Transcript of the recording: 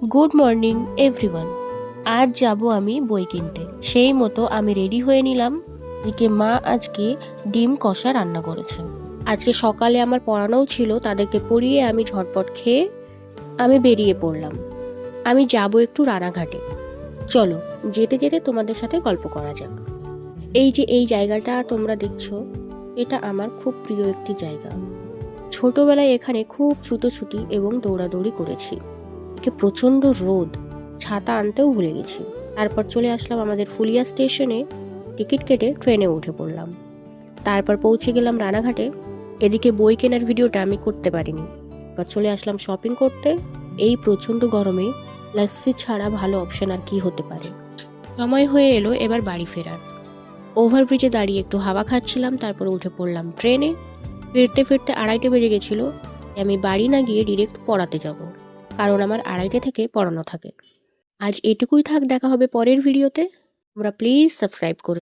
Good morning everyone. আজ যাব আমি বই কিনতে। সেই মতো আমি রেডি হয়ে নিলাম। এদিকে মা আজকে ডিম কষা রান্না করেছে। আজকে সকালে আমার পড়ানোও ছিল, তাদেরকে পড়িয়ে আমি ঝটপট খেয়ে আমি বেরিয়ে পড়লাম। আমি যাব একটু রানাঘাটে। চলো, যেতে যেতে তোমাদের সাথে গল্প করা যাক। এই যে এই জায়গাটা তোমরা দেখছো, এটা আমার খুব প্রিয় একটি জায়গা। ছোটবেলায় এখানে খুব ছুটোছুটি এবং দৌড়াদৌড়ি করেছি। প্রচন্ড রোদ, ছাতা আনতেও ভুলে গেছি। তারপর চলে আসলাম আমাদের ফুলিয়া স্টেশনে। টিকিট কেটে ট্রেনে উঠে পড়লাম। তারপর পৌঁছে গেলাম রানাঘাটে। এদিকে বই কেনার ভিডিওটা আমি করতে পারিনি। এবার চলে আসলাম শপিং করতে। এই প্রচন্ড গরমে লাস্সি ছাড়া ভালো অপশন আর কি হতে পারে। সময় হয়ে এলো এবার বাড়ি ফেরার। ওভারব্রিজে দাঁড়িয়ে একটু হাওয়া খাচ্ছিলাম, তারপর উঠে পড়লাম ট্রেনে। ফিরতে ফিরতে 2:30 বেজে গেছিল। আমি বাড়ি না গিয়ে ডিরেক্ট পড়াতে যাব, কারণ আমার 2:30 থেকে পড়ানো থাকে। আজ এটুকুই থাক, দেখা হবে পরের ভিডিওতে। তোমরা প্লিজ সাবস্ক্রাইব করে